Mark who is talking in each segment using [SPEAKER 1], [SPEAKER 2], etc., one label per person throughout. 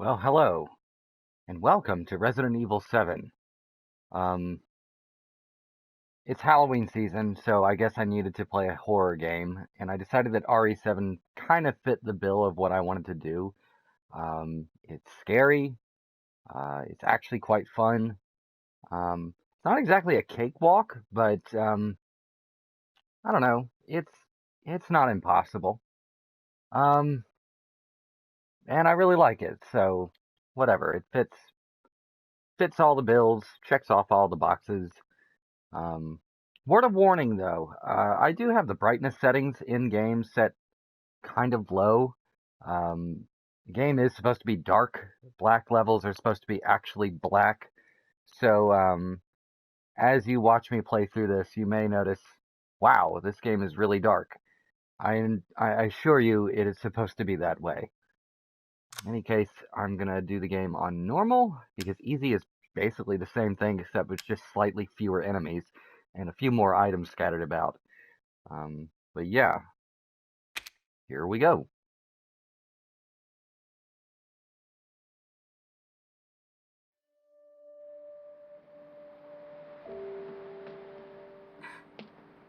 [SPEAKER 1] Well, hello, and welcome to Resident Evil 7. Um, it's Halloween season, so I guess I needed to play a horror game, and I decided that RE7 kind of fit the bill of what I wanted to do. It's scary, it's actually quite fun. It's not exactly a cakewalk, but I don't know, it's not impossible. Um, and I really like it, so whatever, it fits all the bills, checks off all the boxes. Um, Word of warning though, I do have the brightness settings in game set kind of low. Um, the game is supposed to be dark. Black levels are supposed to be actually black. So as you watch me play through this, you may notice, wow, this game is really dark. I assure you it is supposed to be that way. In any case, I'm going to do the game on normal because easy is basically the same thing except with just slightly fewer enemies and a few more items scattered about. But yeah, here we go.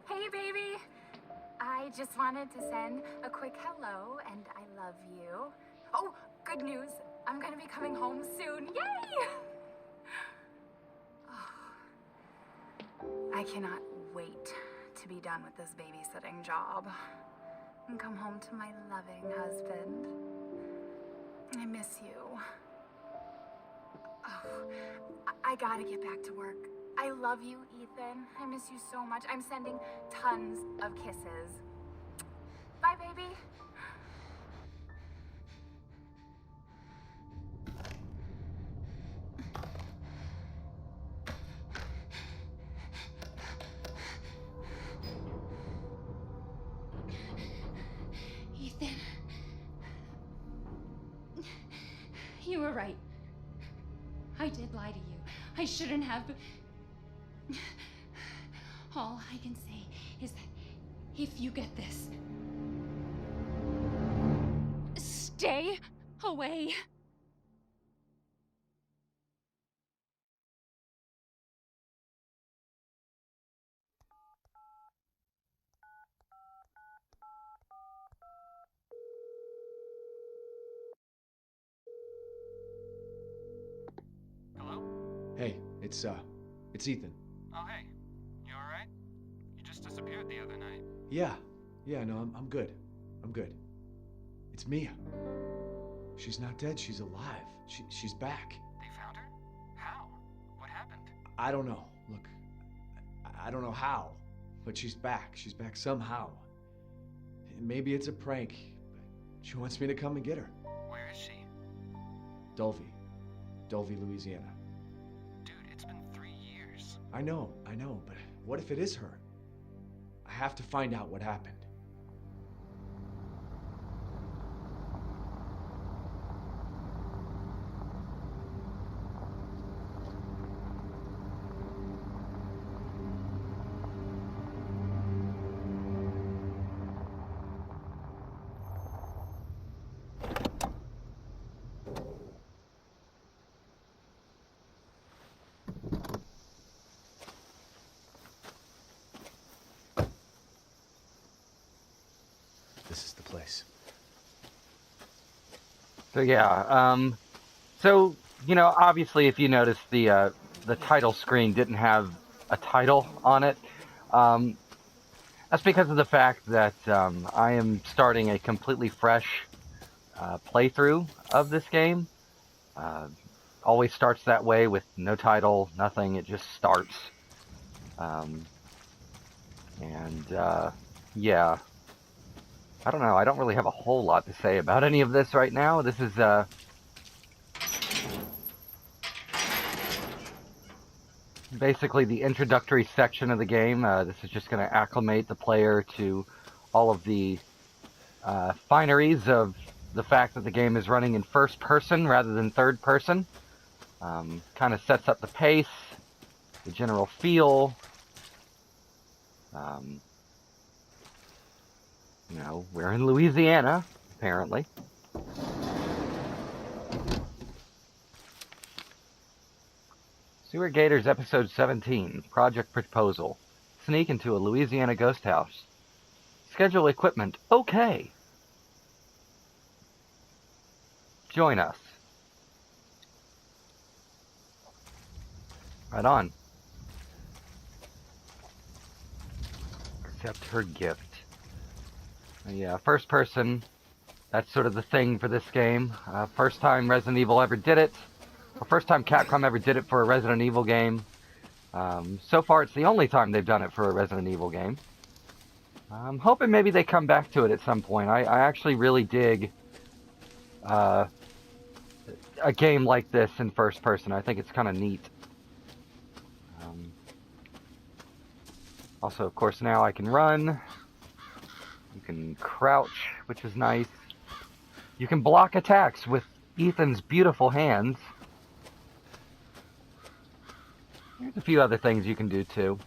[SPEAKER 2] Hey, baby! I just wanted to send a quick hello and I love you. Oh, good news! I'm gonna be coming home soon. Yay! I cannot wait to be done with this babysitting job and come home to my loving husband. I miss you. Oh, I gotta get back to work. I love you, Ethan. I miss you so much. I'm sending tons of kisses. Bye, baby.
[SPEAKER 3] Ethan. You were right. I did lie to you. I shouldn't have. All I can say is that if you get this, stay away.
[SPEAKER 4] Hello?
[SPEAKER 5] Hey, it's Ethan.
[SPEAKER 4] Oh, hey. You alright? You just disappeared the other night.
[SPEAKER 5] Yeah, no, I'm good. I'm good. It's Mia. She's not dead, she's alive. She's back.
[SPEAKER 4] They found her? How? What happened?
[SPEAKER 5] I don't know. Look, I don't know how, but she's back. She's back somehow. Maybe it's a prank, but she wants me to come and get her.
[SPEAKER 4] Where is she?
[SPEAKER 5] Dulvey, Louisiana.
[SPEAKER 4] Dude, it's been 3 years.
[SPEAKER 5] I know, but what if it is her? I have to find out what happened. This is the place.
[SPEAKER 1] So yeah, so obviously, if you notice, the title screen didn't have a title on it. That's because of the fact that I am starting a completely fresh playthrough of this game. Always starts that way with no title, nothing. It just starts. Yeah, I don't know. I don't really have a whole lot to say about any of this right now. This is basically the introductory section of the game. This is just going to acclimate the player to all of the fineries of the fact that the game is running in first person rather than third person. Kind of sets up the pace, the general feel. We're in Louisiana, apparently. Sewer Gators Episode 17, Project Proposal. Sneak into a Louisiana ghost house. Schedule equipment. Okay. Join us. Right on. Accept her gift. Yeah, first person. That's sort of the thing for this game. First time Resident Evil ever did it. Or first time Capcom ever did it for a Resident Evil game. So far, it's the only time they've done it for a Resident Evil game. I'm hoping maybe they come back to it at some point. I actually really dig a game like this in first person. I think it's kind of neat. Also, of course, now I can run. You can crouch, which is nice. You can block attacks with Ethan's beautiful hands. There's a few other things you can do, too.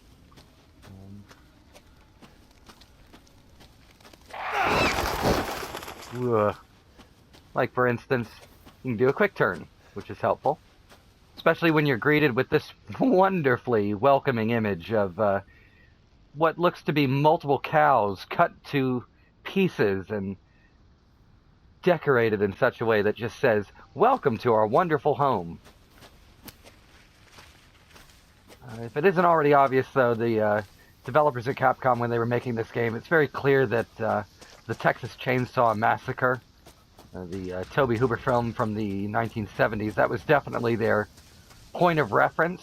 [SPEAKER 1] Like, for instance, you can do a quick turn, which is helpful. Especially when you're greeted with this wonderfully welcoming image of what looks to be multiple cows cut to pieces and decorated in such a way that just says, "Welcome to our wonderful home." If it isn't already obvious, though, the developers at Capcom, when they were making this game, it's very clear that the Texas Chainsaw Massacre, the Tobe Hooper film from the 1970s, that was definitely their point of reference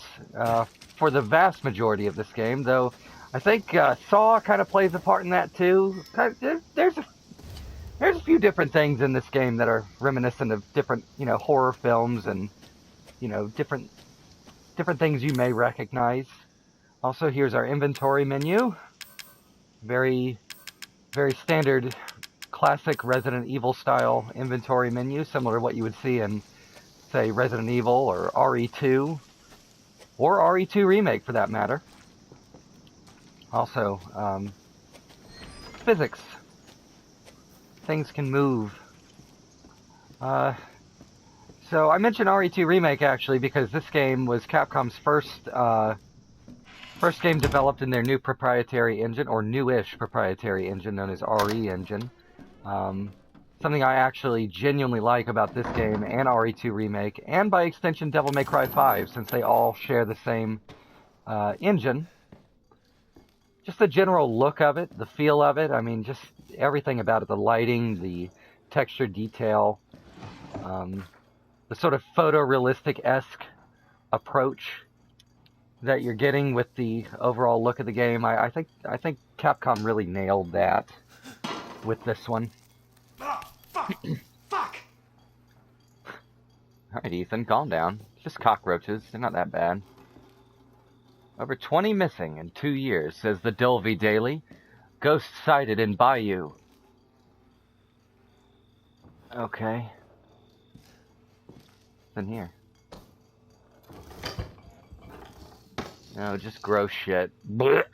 [SPEAKER 1] for the vast majority of this game, though I think Saw kind of plays a part in that, too. There's a few different things in this game that are reminiscent of different, horror films and, different things you may recognize. Also, here's our inventory menu. Very, very standard, classic Resident Evil style inventory menu, similar to what you would see in, say, Resident Evil or RE2, or RE2 Remake for that matter. Also, physics. Things can move. So I mentioned RE2 Remake actually because this game was Capcom's first game developed in their new proprietary engine, or newish proprietary engine known as RE Engine. Something I actually genuinely like about this game and RE2 Remake, and by extension Devil May Cry 5, since they all share the same engine. Just the general look of it, the feel of it, I mean, just everything about it, the lighting, the texture detail, the sort of photorealistic-esque approach that you're getting with the overall look of the game. I think Capcom really nailed that with this one.
[SPEAKER 5] Fuck!
[SPEAKER 1] Alright, Ethan, calm down. It's just cockroaches. They're not that bad. Over 20 missing in 2 years, says the Dulvey Daily. Ghost sighted in Bayou. Okay. What's in here? No, just gross shit. Blech.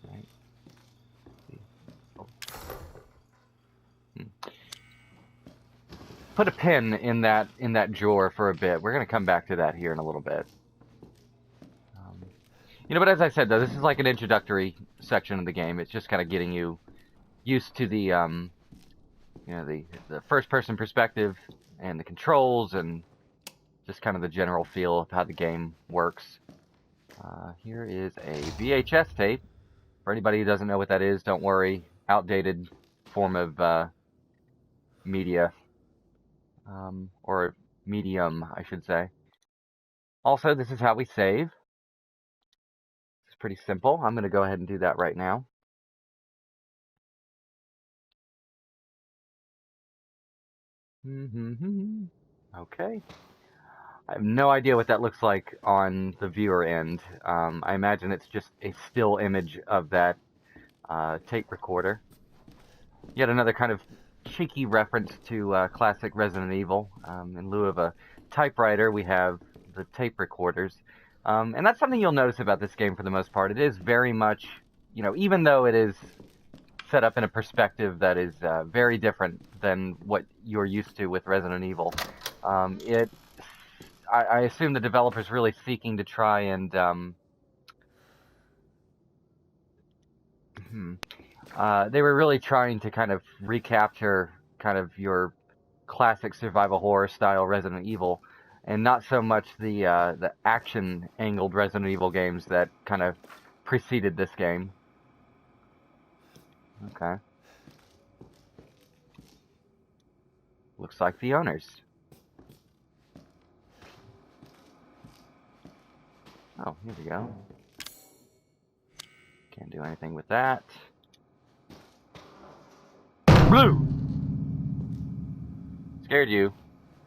[SPEAKER 1] Right. Put a pin in that drawer for a bit. We're gonna come back to that here in a little bit. But as I said, though, this is like an introductory section of the game. It's just kind of getting you used to the the first-person perspective and the controls and just kind of the general feel of how the game works. Here is a VHS tape. For anybody who doesn't know what that is, don't worry. Outdated form of media. Or medium, I should say. Also, this is how we save. It's pretty simple. I'm going to go ahead and do that right now. Okay. I have no idea what that looks like on the viewer end. I imagine it's just a still image of that tape recorder. Yet another kind of cheeky reference to classic Resident Evil. In lieu of a typewriter, we have the tape recorders. And that's something you'll notice about this game for the most part. It is very much, even though it is set up in a perspective that is very different than what you're used to with Resident Evil, it I assume the developer's really seeking to try and they were really trying to kind of recapture kind of your classic survival horror style Resident Evil, and not so much the action angled Resident Evil games that kind of preceded this game. Okay. Looks like the owners. Oh, here we go. Can't do anything with that. Blue! Scared you.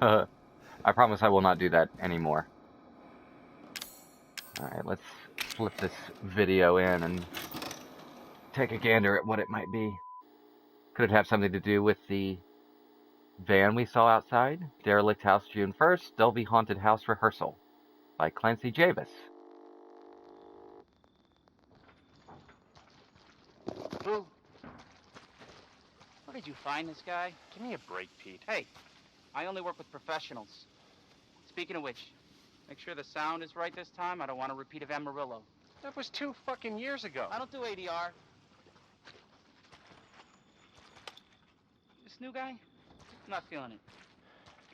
[SPEAKER 1] I promise I will not do that anymore. Alright, let's flip this video in and take a gander at what it might be. Could it have something to do with the van we saw outside? Derelict House, June 1st, Delvey Haunted House Rehearsal by Clancy Javis.
[SPEAKER 6] Boo. Where did you find this guy?
[SPEAKER 4] Give me a break, Pete.
[SPEAKER 6] Hey, I only work with professionals. Speaking of which, make sure the sound is right this time. I don't want a repeat of Amarillo.
[SPEAKER 4] That was 2 fucking years ago.
[SPEAKER 6] I don't do ADR. This new guy? I'm not feeling it.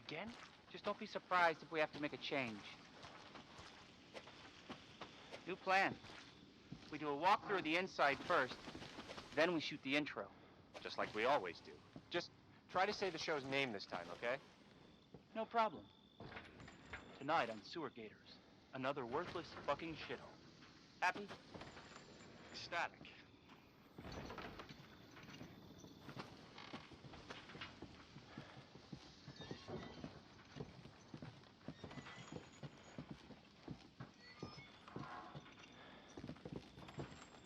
[SPEAKER 4] Again?
[SPEAKER 6] Just don't be surprised if we have to make a change. New plan. We do a walkthrough of the inside first, then we shoot the intro.
[SPEAKER 4] Just like we always do. Just try to say the show's name this time, okay?
[SPEAKER 6] No problem. Tonight on Sewer Gators, another worthless fucking shithole. Happy?
[SPEAKER 4] Ecstatic.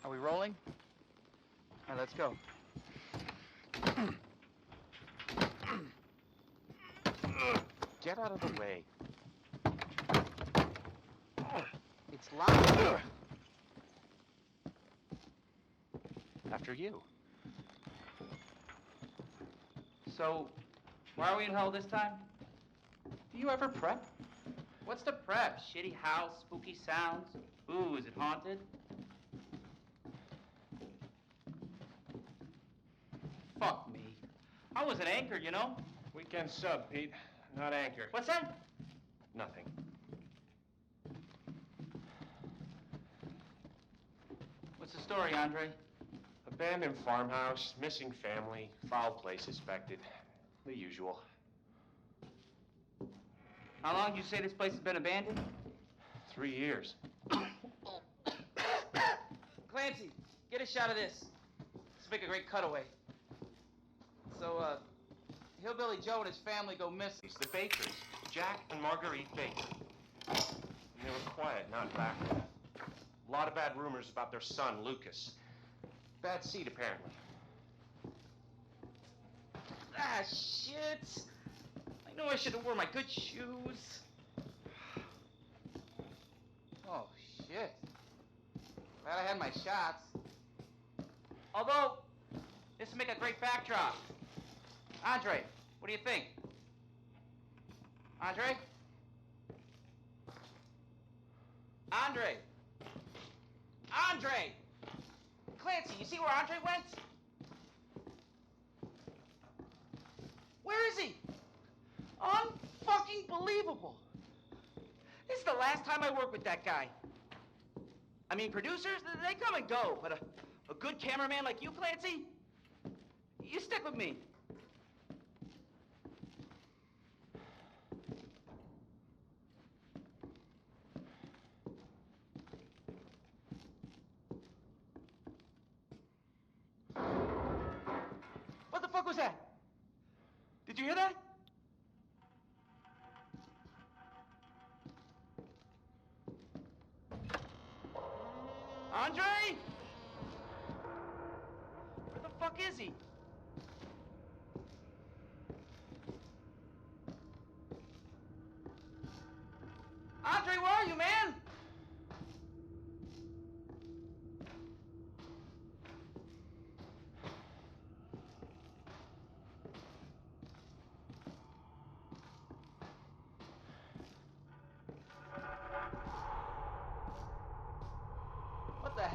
[SPEAKER 6] Are we rolling? All right, let's go.
[SPEAKER 4] Get out of the way.
[SPEAKER 6] It's locked.
[SPEAKER 4] After you.
[SPEAKER 6] So, why are we in hell this time?
[SPEAKER 4] Do you ever prep?
[SPEAKER 6] What's the prep? Shitty house, spooky sounds? Ooh, is it haunted? Fuck me. I was an anchor, you know?
[SPEAKER 4] Weekend sub, Pete. Not anchor.
[SPEAKER 6] What's that?
[SPEAKER 4] Nothing.
[SPEAKER 6] What's the story, Andre?
[SPEAKER 4] Abandoned farmhouse, missing family, foul play suspected. The usual.
[SPEAKER 6] How long did you say this place has been abandoned?
[SPEAKER 4] 3 years.
[SPEAKER 6] Clancy, get a shot of this. Let's make a great cutaway. So, Hillbilly Joe and his family go missing.
[SPEAKER 4] It's the Bakers, Jack and Marguerite Baker. And they were quiet, not backward. A lot of bad rumors about their son, Lucas. Bad seed, apparently.
[SPEAKER 6] Ah, shit. I know I should have worn my good shoes. Oh, shit. Glad I had my shots. Although, this would make a great backdrop. Andre, what do you think? Andre? Andre! Andre! Clancy, you see where Andre went? Where is he? Unfucking believable. This is the last time I work with that guy. I mean, producers, they come and go, but a good cameraman like you, Clancy, you stick with me. What the fuck was that? Did you hear that? Andre? Where the fuck is he? Andre, where are you, man?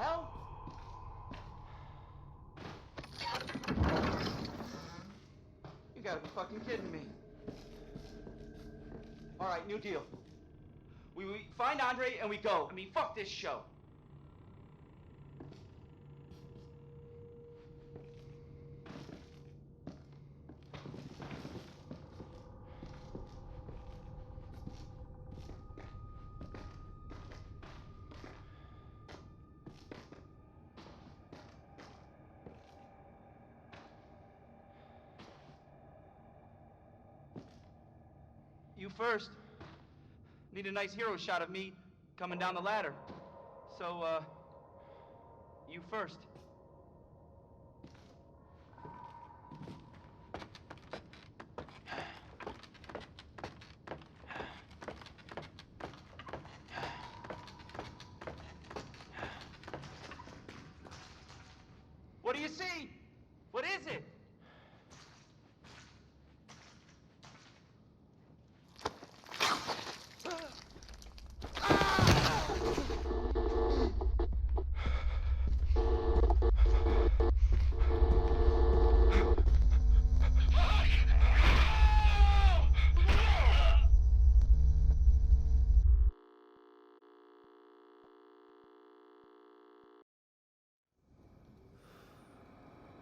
[SPEAKER 6] hell? You gotta be fucking kidding me. All right, new deal. We find Andre and we go. I mean, fuck this show. You first. Need a nice hero shot of me coming down the ladder. So, you first. What do you see? What is it?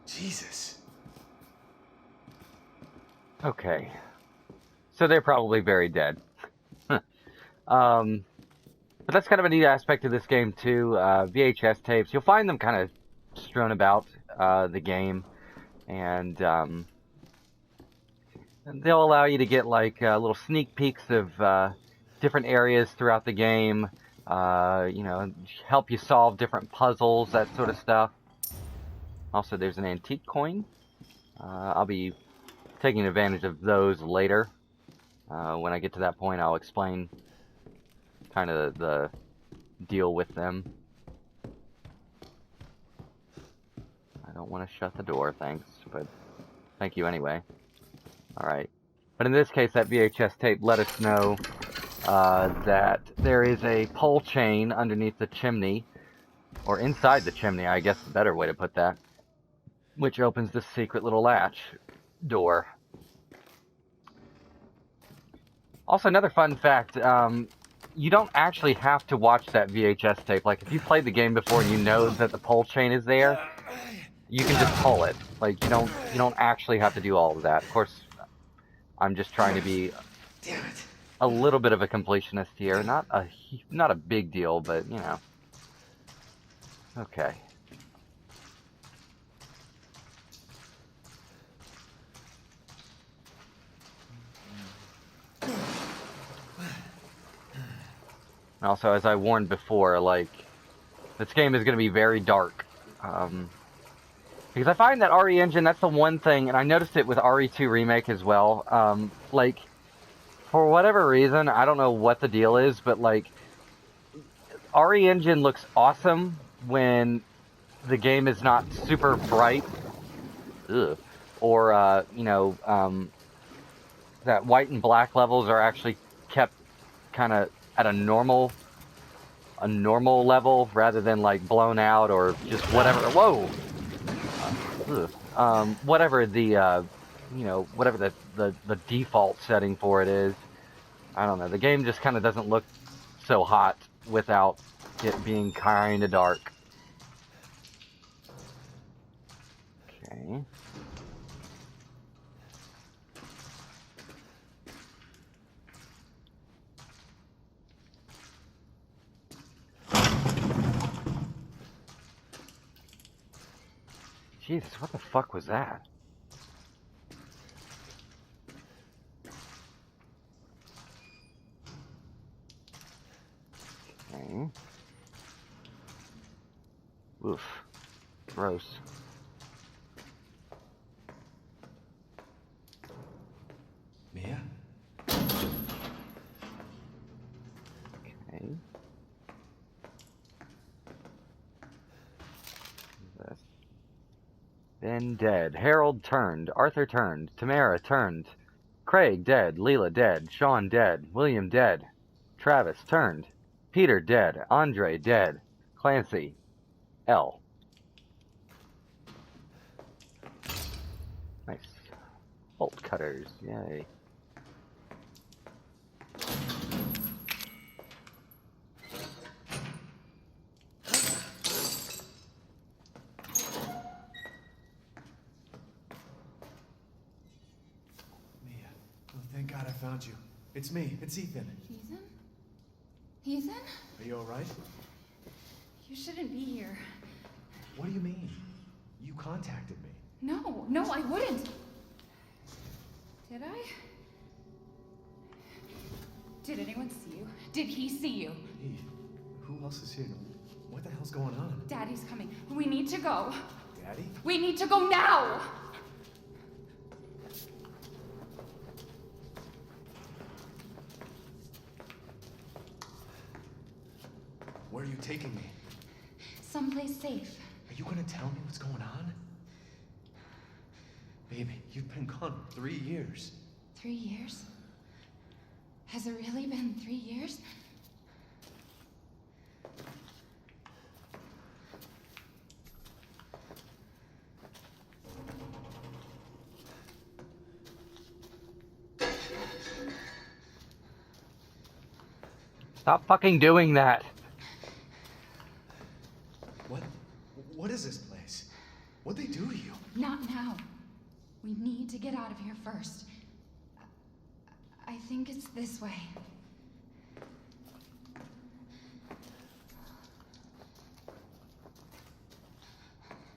[SPEAKER 5] Jesus.
[SPEAKER 1] Okay. So they're probably very dead. But that's kind of a neat aspect of this game, too. VHS tapes, you'll find them kind of strewn about the game. And they'll allow you to get, like, little sneak peeks of different areas throughout the game. You know, help you solve different puzzles, that sort of stuff. Also, there's an antique coin. I'll be taking advantage of those later. When I get to that point, I'll explain kind of the deal with them. I don't want to shut the door, thanks, but thank you anyway. Alright. But in this case, that VHS tape let us know that there is a pole chain underneath the chimney, or inside the chimney, I guess is a better way to put that, which opens this secret little latch door. Also, another fun fact, you don't actually have to watch that VHS tape. Like, if you played the game before and you know that the pole chain is there, you can just pull it. Like, you don't actually have to do all of that. Of course, I'm just trying to be a little bit of a completionist here. Not a big deal, but, you know. Okay. Also, as I warned before, like, this game is going to be very dark. Because I find that RE Engine, that's the one thing, and I noticed it with RE2 Remake as well. Like, for whatever reason, I don't know what the deal is, but, like, RE Engine looks awesome when the game is not super bright. Ugh. Or, you know, that white and black levels are actually kept kind of at a normal level rather than like blown out or just whatever. Whoa. Whatever the you know, whatever the default setting for it is. I don't know. The game just kind of doesn't look so hot without it being kind of dark. Okay. Jesus, what the fuck was that? Okay. Oof. Gross.
[SPEAKER 5] Mia?
[SPEAKER 1] Okay. This. Ben dead. Harold turned. Arthur turned. Tamara turned. Craig dead. Leela dead. Sean dead. William dead. Travis turned. Peter dead. Andre dead. Clancy L. Nice. Bolt cutters, yay.
[SPEAKER 5] Mia, oh, thank God I found you. It's me, it's Ethan.
[SPEAKER 3] Ethan? Ethan?
[SPEAKER 5] Are you alright?
[SPEAKER 3] You shouldn't be here.
[SPEAKER 5] What do you mean? You contacted me.
[SPEAKER 3] No, I wouldn't. Did I? Did anyone see you? Did he see you?
[SPEAKER 5] Hey, who else is here? What the hell's going on?
[SPEAKER 3] Daddy's coming. We need to go.
[SPEAKER 5] Daddy?
[SPEAKER 3] We need to go now!
[SPEAKER 5] Where are you taking me?
[SPEAKER 3] Someplace safe.
[SPEAKER 5] Are you gonna tell me what's going on? Baby, you've been gone 3 years.
[SPEAKER 3] 3 years? Has it really been 3 years?
[SPEAKER 1] Stop fucking doing that.
[SPEAKER 5] What is this place? What'd they do to you?
[SPEAKER 3] Not now. We need to get out of here first. I think it's this way.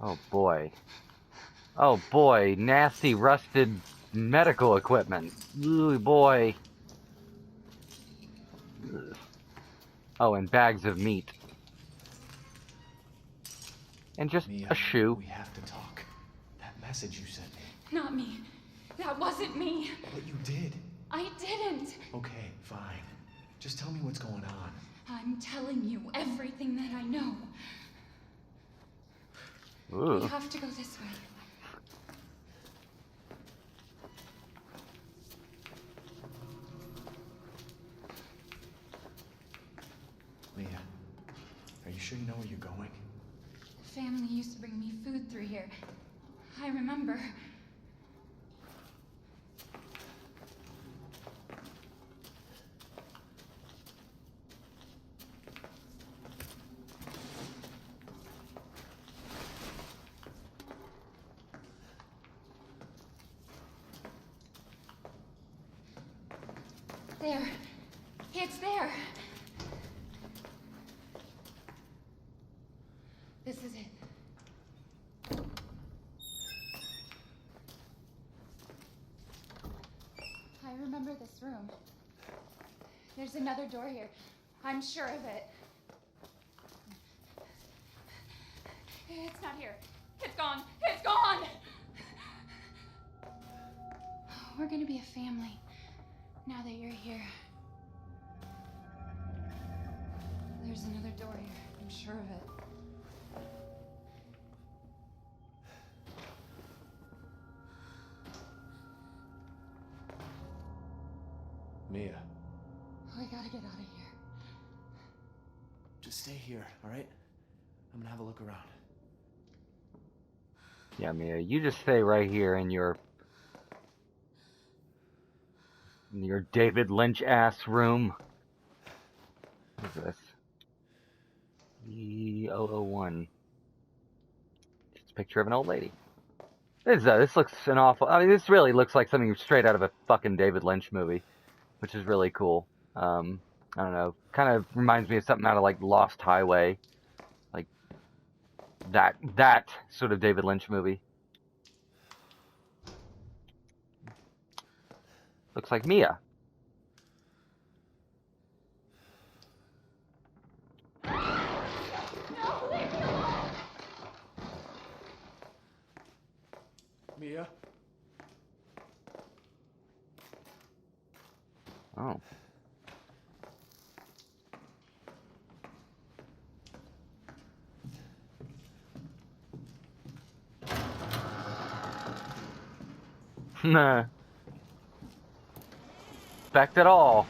[SPEAKER 1] Oh boy. Oh boy, nasty rusted medical equipment. Ooh boy. Ugh. Oh, and bags of meat. And just
[SPEAKER 5] Mia,
[SPEAKER 1] a shoe.
[SPEAKER 5] we have to talk. That message you sent me.
[SPEAKER 3] Not me. That wasn't me.
[SPEAKER 5] But you did.
[SPEAKER 3] I didn't.
[SPEAKER 5] Okay, fine. Just tell me what's going on.
[SPEAKER 3] I'm telling you everything that I know.
[SPEAKER 1] Ooh.
[SPEAKER 3] We have to go this way.
[SPEAKER 5] Mia, are you sure you know where you're going?
[SPEAKER 3] Family used to bring me food through here. I remember. There. It's there. This is it. I remember this room. There's another door here. I'm sure of it. It's not here. It's gone. It's gone! We're gonna be a family now that you're here. There's another door here. I'm sure of it.
[SPEAKER 5] Mia,
[SPEAKER 3] We gotta get out of here.
[SPEAKER 5] just stay here, all right? I'm gonna have a look around.
[SPEAKER 1] Yeah, Mia, you just stay right here in your David Lynch ass room. What is this? E001. It's a picture of an old lady. This looks an awful. I mean, this really looks like something straight out of a fucking David Lynch movie, which is really cool. I don't know. Kind of reminds me of something out of like Lost Highway, like that sort of David Lynch movie. Looks like Mia.
[SPEAKER 5] Mia?
[SPEAKER 1] Oh. Nah. Expect it all.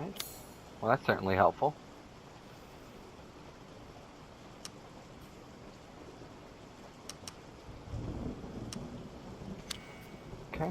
[SPEAKER 1] Alright. Well, that's certainly helpful. Okay.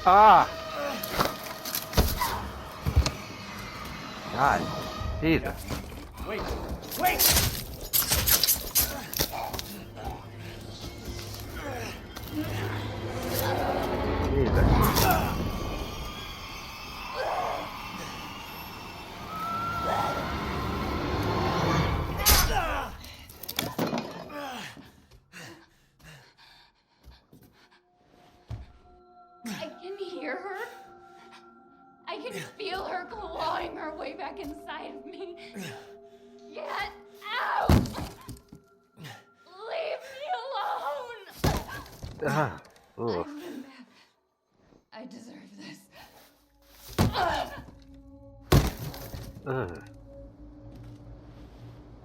[SPEAKER 1] Ah! God. Jesus.
[SPEAKER 5] Wait! Wait!
[SPEAKER 1] Jesus.
[SPEAKER 3] I can hear her. I can feel her clawing her way back inside of me. Get out! Leave me alone!
[SPEAKER 1] Ah. Oof.
[SPEAKER 3] I've been bad. I deserve this.
[SPEAKER 1] Ugh.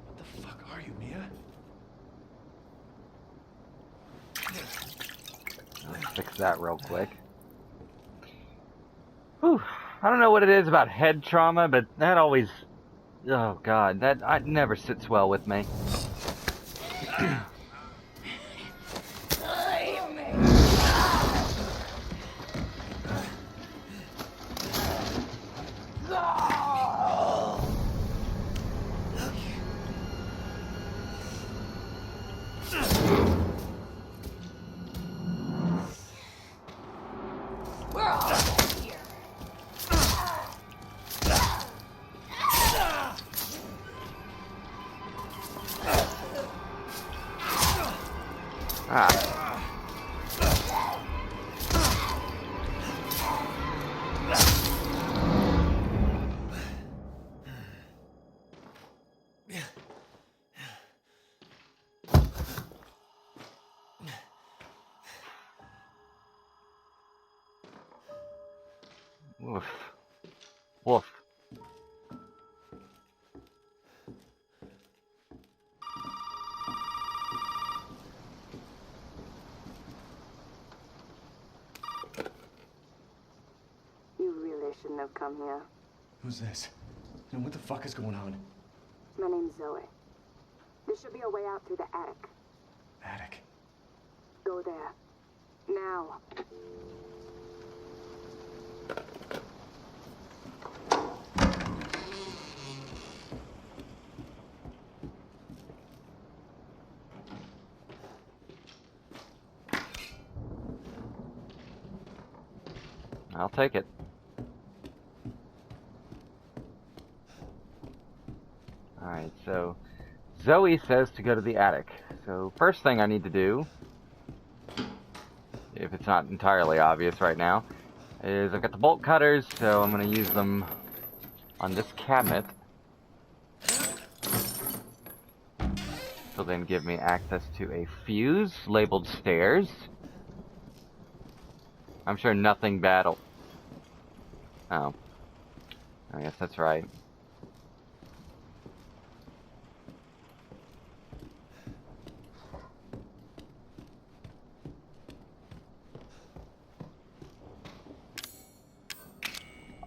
[SPEAKER 5] What the fuck are you, Mia?
[SPEAKER 1] Let's fix that real quick. Whew. I don't know what it is about head trauma, but that always... Oh, God. That never sits well with me.
[SPEAKER 3] Leave me. We're all here.
[SPEAKER 1] Ah. Woof. Woof.
[SPEAKER 7] You really shouldn't have come here.
[SPEAKER 5] Who's this? And what the fuck is going on?
[SPEAKER 7] My name's Zoe. There should be a way out through the attic.
[SPEAKER 5] Attic.
[SPEAKER 7] Go there. Now.
[SPEAKER 1] I'll take it. Alright, so Zoe says to go to the attic. So first thing I need to do, if it's not entirely obvious right now, is I've got the bolt cutters, so I'm going to use them on this cabinet. Will then give me access to a fuse labeled stairs. I'm sure nothing bad will... Oh. I guess that's right.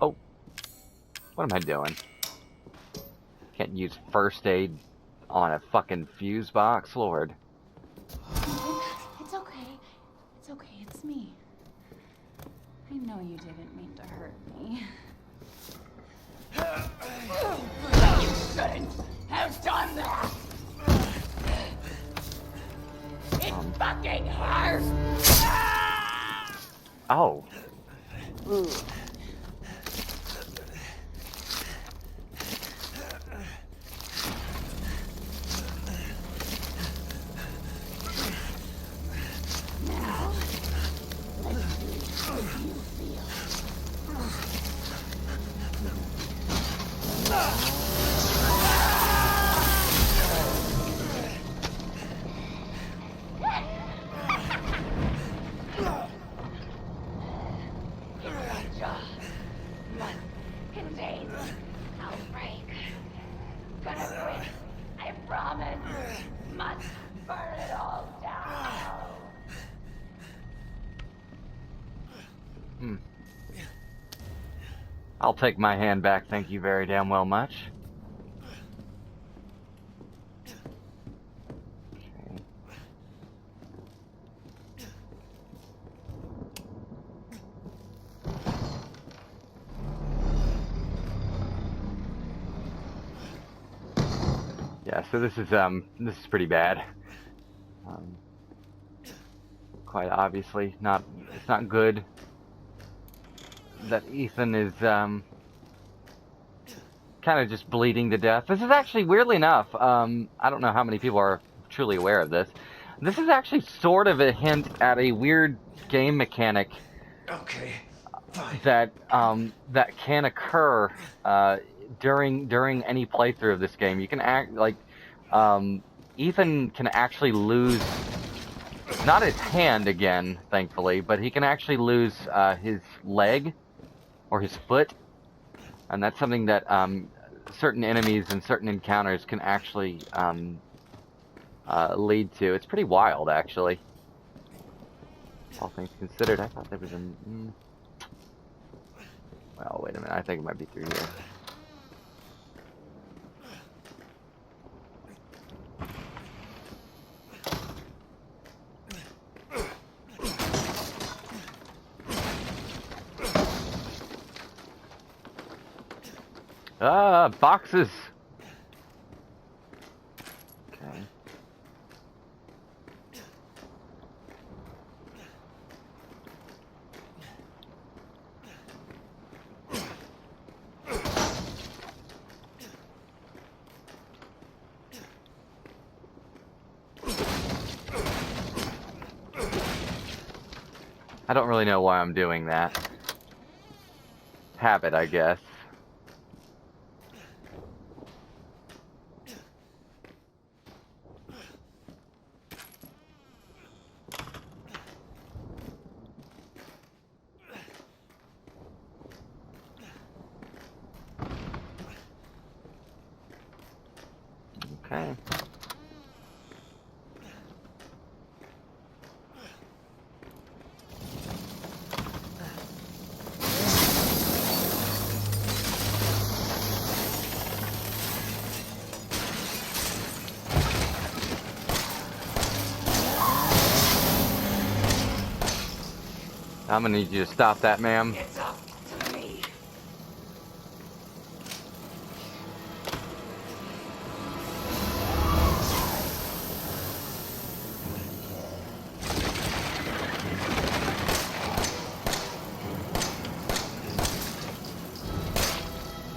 [SPEAKER 1] Oh. What am I doing? Can't use first aid on a fucking fuse box, Lord.
[SPEAKER 3] It's okay, it's me. I know you didn't mean to hurt me. You shouldn't have done that! It fucking hurts!
[SPEAKER 1] Oh.
[SPEAKER 3] Now, let's see how you feel. Must contain outbreak. Gonna quit, I promise. Must burn it all down.
[SPEAKER 1] I'll take my hand back, thank you very damn well much. Okay. Yeah, so this is pretty bad. Quite obviously, it's not good that Ethan is kind of just bleeding to death. This is actually, weirdly enough, I don't know how many people are truly aware of this. This is actually sort of a hint at a weird game mechanic.
[SPEAKER 5] Okay, fine.
[SPEAKER 1] That can occur during any playthrough of this game. You can act like Ethan can actually lose not his hand again, thankfully, but he can actually lose his leg or his foot, and that's something that certain enemies and certain encounters can actually lead to. It's pretty wild, actually. All things considered, I thought there was a... Well, wait a minute. I think it might be through here. Ah, boxes! Okay. I don't really know why I'm doing that. Habit, I guess. Okay. I'm gonna need you to stop that, ma'am.
[SPEAKER 3] It's up to me.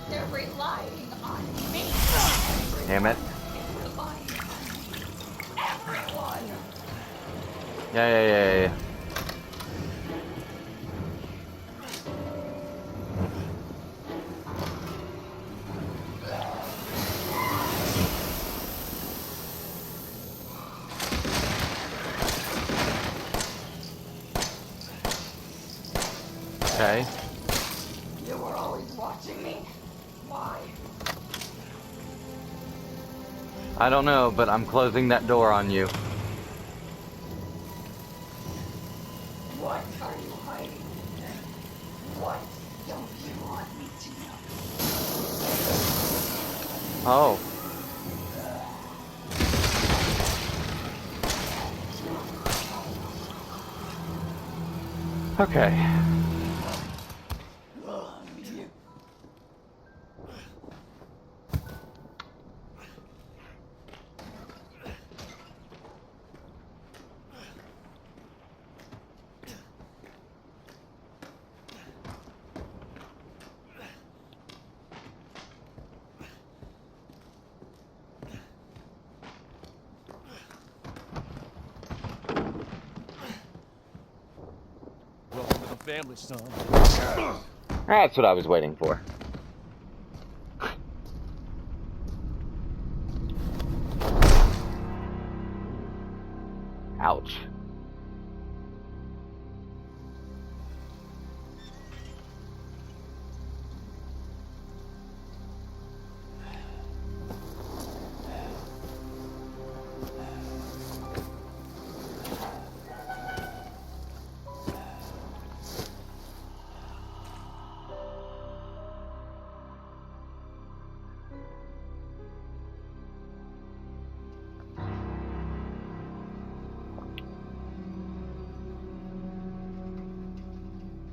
[SPEAKER 3] They're relying on me.
[SPEAKER 1] Damn it.
[SPEAKER 3] They're relying on everyone.
[SPEAKER 1] Yeah. Okay.
[SPEAKER 3] You were always watching me. Why?
[SPEAKER 1] I don't know, but I'm closing that door on you.
[SPEAKER 3] What are you hiding? What don't you want me to know?
[SPEAKER 1] Oh. Okay.
[SPEAKER 5] Welcome to the family, son.
[SPEAKER 1] That's what I was waiting for. Ouch.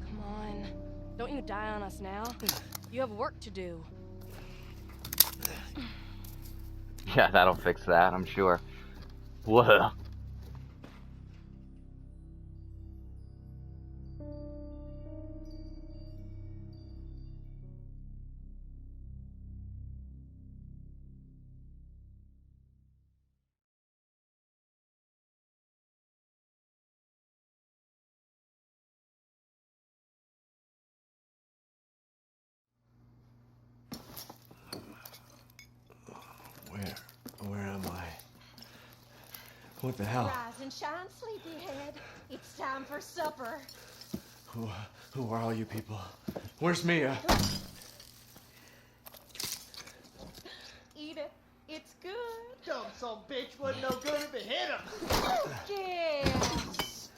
[SPEAKER 8] Come on. Don't you die on us now. You have work to do.
[SPEAKER 1] Yeah, that'll fix that, I'm sure. Whoa.
[SPEAKER 5] Where am I? What the hell?
[SPEAKER 9] Rise and shine, sleepyhead. It's time for supper.
[SPEAKER 5] Who are all you people? Where's Mia?
[SPEAKER 9] Eat it. It's good.
[SPEAKER 6] Dumb son bitch wasn't no good if it hit him.
[SPEAKER 9] Yes.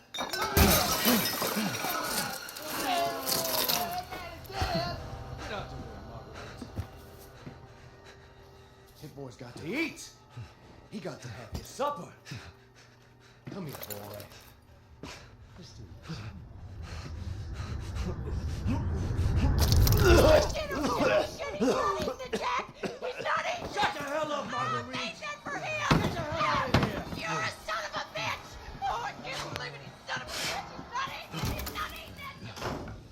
[SPEAKER 5] This boy's got to eat. He got to have his supper. Come here, boy. Let's do this.
[SPEAKER 9] He's not eating the Jack. He's not eating
[SPEAKER 5] Shut the hell up, Marguerite.
[SPEAKER 9] Ain't that for him?
[SPEAKER 5] Get the hell out of here.
[SPEAKER 9] You're a son of a bitch. Oh, I can't believe it. You son of a bitch. He's not eating it.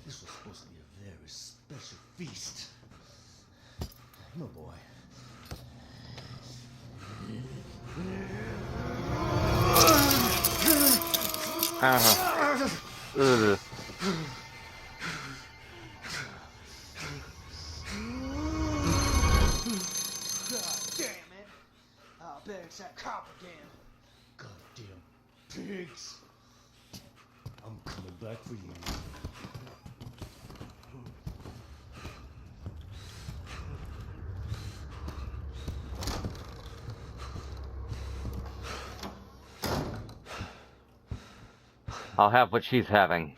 [SPEAKER 5] This was supposed to be a very special feast. Come on, boy.
[SPEAKER 1] Ugh.
[SPEAKER 6] God damn it. I bet it's that cop again.
[SPEAKER 5] Goddamn pigs. I'm coming back for you.
[SPEAKER 1] I'll have what she's having.